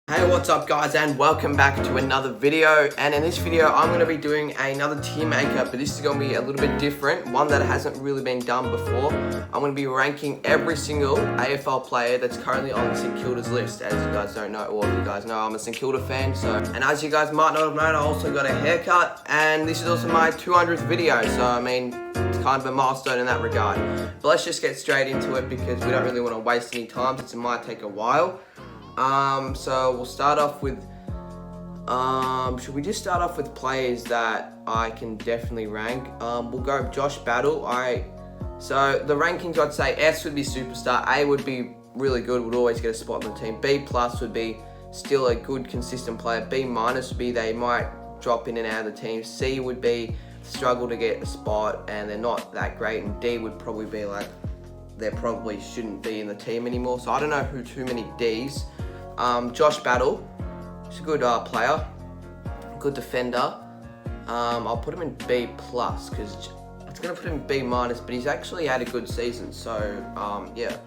Hey, what's up guys, and welcome back to another video. And in this video I'm going to be doing another tier maker, but this is going to be a little bit different, one that hasn't really been done before. I'm going to be ranking every single AFL player that's currently on St Kilda's list. As you guys don't know, or if you guys know, I'm a St Kilda fan, and as you guys might not have known, I also got a haircut, and this is also my 200th video, so I mean, it's kind of a milestone in that regard. But let's just get straight into it because we don't really want to waste any time since it might take a while. So we'll start off with, should we just start off with players that I can definitely rank? We'll go Josh Battle. So the rankings, I'd say S would be superstar, A would be really good, would always get a spot on the team, B plus would be still a good consistent player, B minus would be they might drop in and out of the team, C would be struggle to get a spot and they're not that great, and D would probably be like they probably shouldn't be in the team anymore. So I don't know who too many Ds. Josh Battle, he's a good player, good defender. I'll put him in B plus because it's gonna put him in B minus, but he's actually had a good season. So yeah.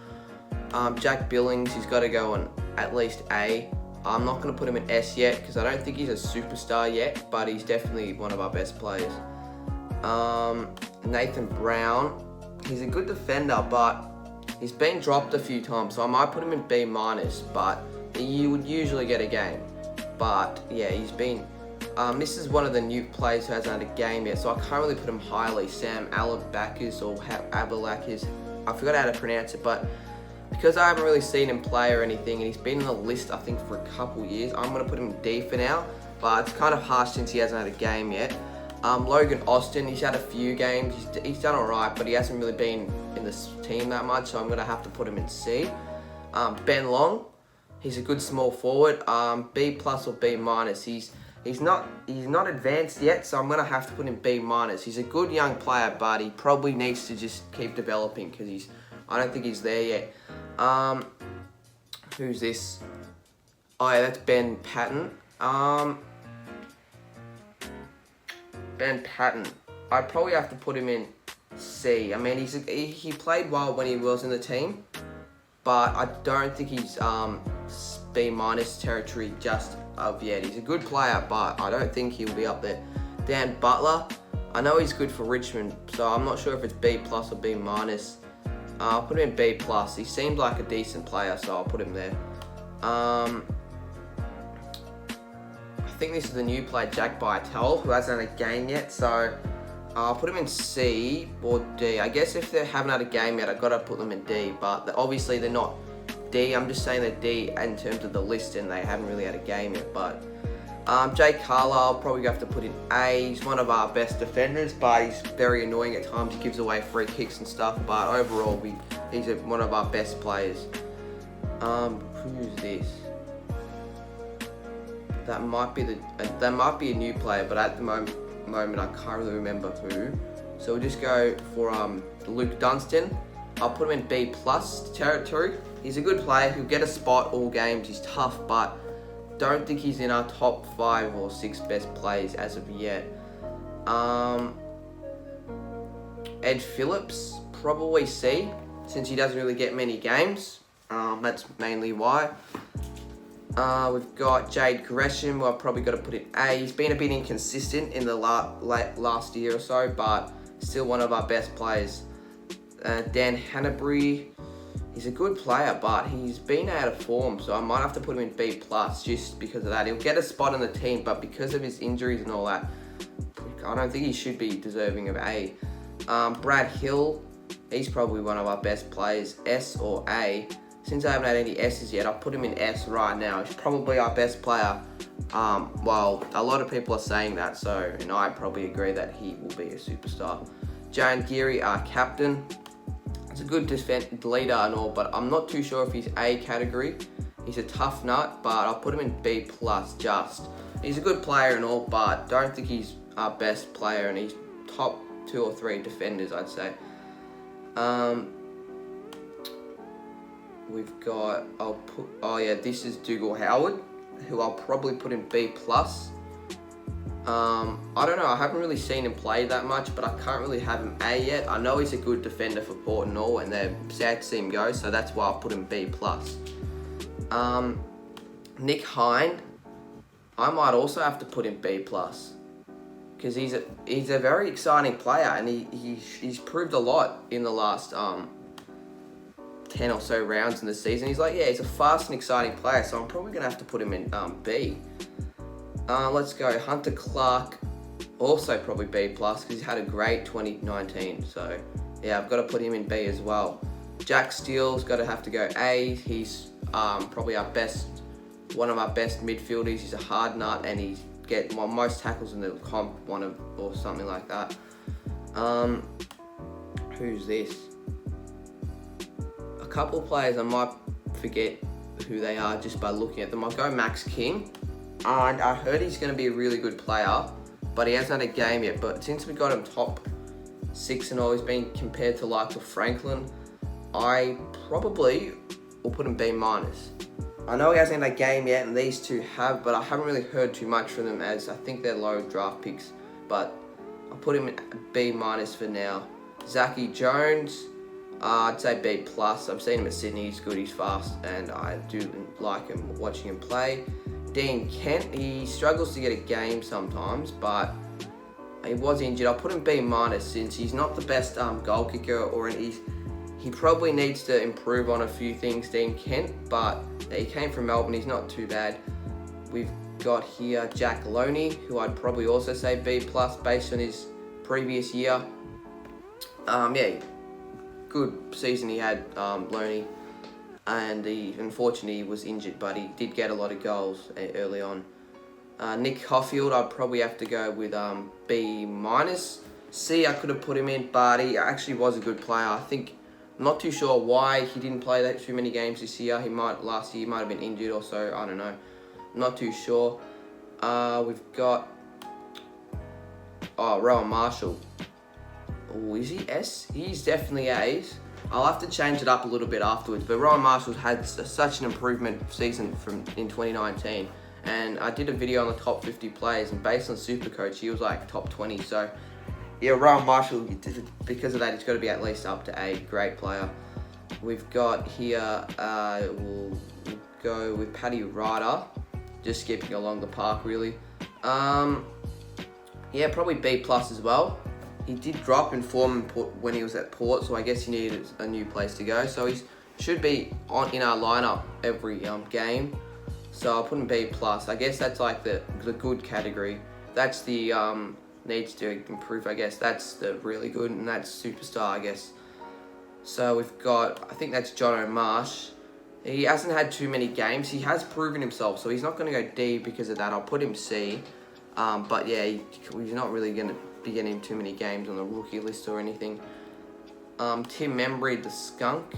Jack Billings, he's got to go on at least A. I'm not gonna put him in S yet because I don't think he's a superstar yet, but he's definitely one of our best players. Nathan Brown, he's a good defender, but he's been dropped a few times, so I might put him in B minus, but you would usually get a game. But yeah, he's been, this is one of the new players who hasn't had a game yet, so I can't really put him highly. Sam Alabakis or Abalakis, I forgot how to pronounce it, but because I haven't really seen him play or anything, and he's been in the list I think for a couple years, I'm going to put him in D for now, but it's kind of harsh since he hasn't had a game yet. Logan Austin, he's had a few games, he's done alright, but he hasn't really been in this team that much, so I'm going to have to put him in C. Ben Long, he's a good small forward, B plus or B minus. He's not advanced yet, so I'm going to have to put him B minus. He's a good young player, but he probably needs to just keep developing because I don't think he's there yet. Who's this? Oh yeah, that's Ben Patton. Ben Patton, I'd probably have to put him in C. I mean, he played well when he was in the team, but I don't think he's B minus territory just of yet. He's a good player, but I don't think he'll be up there. Dan Butler, I know he's good for Richmond, so I'm not sure if it's B plus or B minus. I'll put him in B plus. He seemed like a decent player, so I'll put him there. I think this is the new player, Jack Bytel, who hasn't had a game yet, so I'll put him in C or D. I guess if they haven't had a game yet, I've got to put them in D, but obviously they're not D. I'm just saying they're D in terms of the list, and they haven't really had a game yet. But Jay Carlisle, probably have to put in A. He's one of our best defenders, but he's very annoying at times. He gives away free kicks and stuff, but overall, he's one of our best players. Who's this? That might be a new player, but at the moment I can't really remember who. So we'll just go for Luke Dunstan. I'll put him in B plus territory. He's a good player. He'll get a spot all games. He's tough, but don't think he's in our top 5 or 6 best players as of yet. Ed Phillips, probably C, since he doesn't really get many games. That's mainly why. We've got Jade Gresham, who I've probably got to put in A. He's been a bit inconsistent in the last year or so, but still one of our best players. Dan Hanbury, he's a good player, but he's been out of form, so I might have to put him in B plus just because of that. He'll get a spot in the team, but because of his injuries and all that, I don't think he should be deserving of A. Brad Hill, he's probably one of our best players, S or A. Since I haven't had any S's yet, I'll put him in S right now. He's probably our best player. Well, a lot of people are saying that, so and I probably agree that he will be a superstar. Jane Geary, our captain. He's a good leader and all, but I'm not too sure if he's A category. He's a tough nut, but I'll put him in B plus just. He's a good player and all, but don't think he's our best player, and he's top 2 or 3 defenders, I'd say. We've got, this is Dougal Howard, who I'll probably put in B plus. I don't know, I haven't really seen him play that much, but I can't really have him A yet. I know he's a good defender for Port and all, and they're sad to see him go, so that's why I put him B plus. Nick Hind, I might also have to put in B+. Because he's a very exciting player, and he's proved a lot in the last 10 or so rounds in the season. He's a fast and exciting player, so I'm probably going to have to put him in B. Let's go Hunter Clark, also probably B+, because he's had a great 2019. So yeah, I've got to put him in B as well. Jack Steele's got to have to go A. He's probably one of our best midfielders. He's a hard nut, and he's most tackles in the comp, or something like that. Who's this? A couple of players I might forget who they are just by looking at them. I'll go Max King, and I heard he's going to be a really good player, but he hasn't had a game yet. But since we got him top 6 and all, he's been compared to like of Franklin, I probably will put him B-. I know he hasn't had a game yet, and these two have, but I haven't really heard too much from them, as I think they're low draft picks. But I'll put him in B- for now. Zachy Jones, I'd say B+. I've seen him at Sydney. He's good, he's fast, and I do like him, watching him play. Dean Kent, he struggles to get a game sometimes, but he was injured. I'll put him B- since he's not the best goal kicker, he probably needs to improve on a few things, Dean Kent, but he came from Melbourne, he's not too bad. We've got here Jack Loney, who I'd probably also say B+ based on his previous year. Good season he had, Loney, and unfortunately he was injured, but he did get a lot of goals early on. Nick Hoffield, I'd probably have to go with B-. C, I could have put him in, but he actually was a good player. I'm not too sure why he didn't play that too many games this year. Last year he might have been injured or so, I don't know. I'm not too sure. We've got Rowan Marshall. Oh, is he S? He's definitely A's. I'll have to change it up a little bit afterwards, but Rowan Marshall's had such an improvement season in 2019, and I did a video on the top 50 players, and based on Supercoach, he was like top 20. So yeah, Rowan Marshall, because of that, he's got to be at least up to A. Great player. We've got here, we'll go with Paddy Ryder, just skipping along the park really. Yeah, probably B+ as well. He did drop in form when he was at Port, so I guess he needed a new place to go. So he should be in our lineup every game. So I'll put him B+. I guess that's like the good category. That's the needs to improve, I guess. That's the really good, and that's superstar, I guess. So we've got, I think that's John O'Marsh. He hasn't had too many games. He has proven himself, so he's not going to go D because of that. I'll put him C. But yeah, he's not really going to be getting too many games on the rookie list or anything. Tim Membry, the skunk.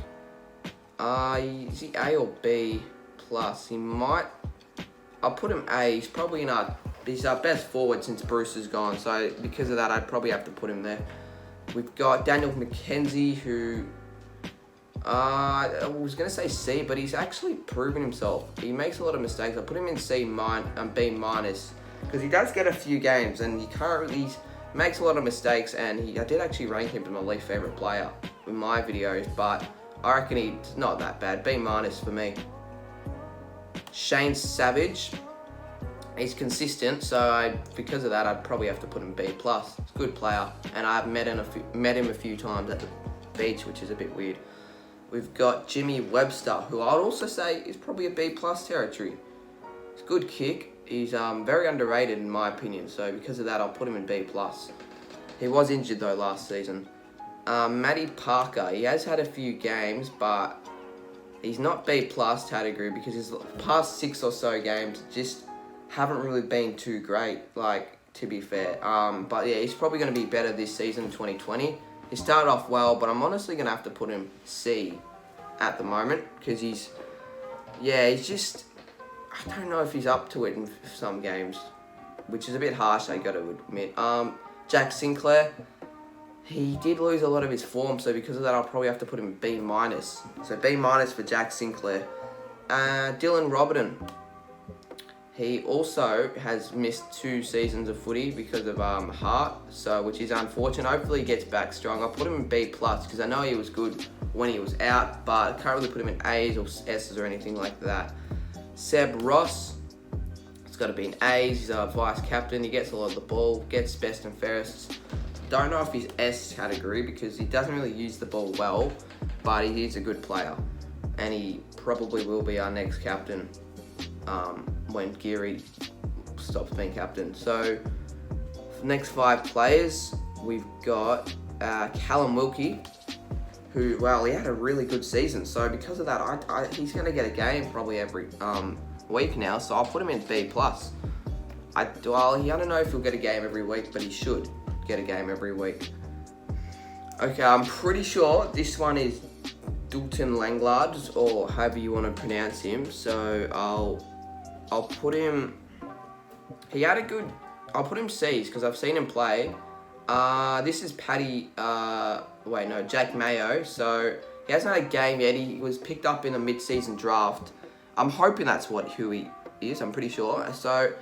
Is he A or B+? He might. I'll put him A. He's probably he's our best forward since Bruce is gone. So because of that, I'd probably have to put him there. We've got Daniel McKenzie, who I was going to say C, but he's actually proven himself. He makes a lot of mistakes. I'll put him in C- and B-, because he does get a few games, and he makes a lot of mistakes, and I did actually rank him as my least favourite player in my videos, but I reckon he's not that bad. B- for me. Shane Savage, he's consistent, so because of that, I'd probably have to put him B+. He's a good player, and I've met him a few times at the beach, which is a bit weird. We've got Jimmy Webster, who I'd also say is probably a B+ territory. He's a good kick. He's very underrated in my opinion, so because of that, I'll put him in B+. He was injured though last season. Matty Parker, he has had a few games, but he's not B+ category because his past 6 or so games just haven't really been too great, like, to be fair. But yeah, he's probably going to be better this season, 2020. He started off well, but I'm honestly going to have to put him C at the moment because he's just, I don't know if he's up to it in some games, which is a bit harsh, I got to admit. Jack Sinclair, he did lose a lot of his form, so because of that, I'll probably have to put him B-. So B- for Jack Sinclair. Dylan Robertson, he also has missed 2 seasons of footy because of heart, which is unfortunate. Hopefully he gets back strong. I'll put him in B+ because I know he was good when he was out, but I can't really put him in A's or S's or anything like that. Seb Ross, it's got to be an A's. He's our vice captain. He gets a lot of the ball, gets best and fairest. Don't know if he's S category because he doesn't really use the ball well, but he is a good player, and he probably will be our next captain when Geary stops being captain. So for the next 5 players, we've got Callum Wilkie, who, well, he had a really good season. So because of that, he's going to get a game probably every week now. So I'll put him in B+. I don't know if he'll get a game every week, but he should get a game every week. Okay, I'm pretty sure this one is Dalton Langlard, or however you want to pronounce him. So I'll put him. He had a good. I'll put him C's because I've seen him play. This is Jack Mayo. So he hasn't had a game yet. He was picked up in a mid-season draft. I'm hoping that's who he is. I'm pretty sure. So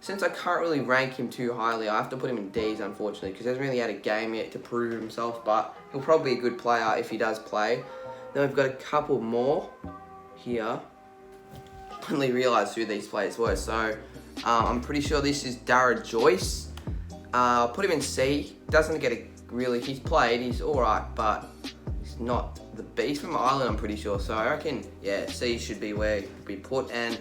since I can't really rank him too highly, I have to put him in D's, unfortunately, because he hasn't really had a game yet to prove himself, but he'll probably be a good player if he does play. Then we've got a couple more here. I only realised who these players were, so I'm pretty sure this is Dara Joyce. I'll put him in C. Doesn't get he's played, he's alright, but he's not the B. He's from Ireland, I'm pretty sure, so I reckon, yeah, C should be where he'd be put, and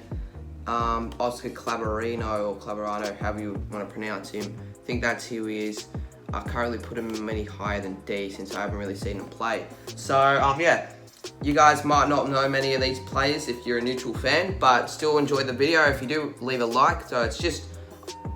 Oscar Clavarino, or Clavarino, however you want to pronounce him. I think that's who he is. I can't really put him any higher than D since I haven't really seen him play. So, yeah, you guys might not know many of these players if you're a neutral fan, but still enjoy the video. If you do, leave a like. So it's just,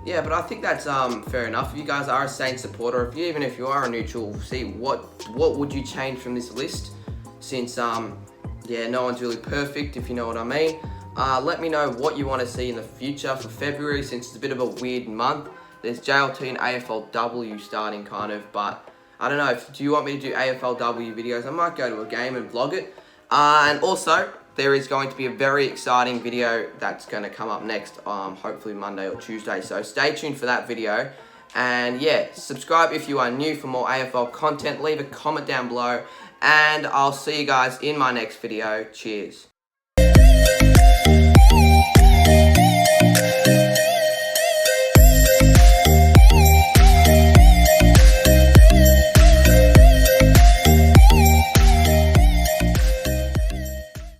yeah, but I think that's fair enough. If you guys are a Saints supporter, even if you are a neutral, see what would you change from this list, since yeah, no one's really perfect, if you know what I mean. Let me know what you want to see in the future for February, since it's a bit of a weird month. There's JLT and AFLW starting kind of, but I don't know, do you want me to do AFLW videos? I might go to a game and vlog it. And also, there is going to be a very exciting video that's going to come up next, hopefully Monday or Tuesday. So stay tuned for that video. And yeah, subscribe if you are new for more AFL content. Leave a comment down below. And I'll see you guys in my next video. Cheers.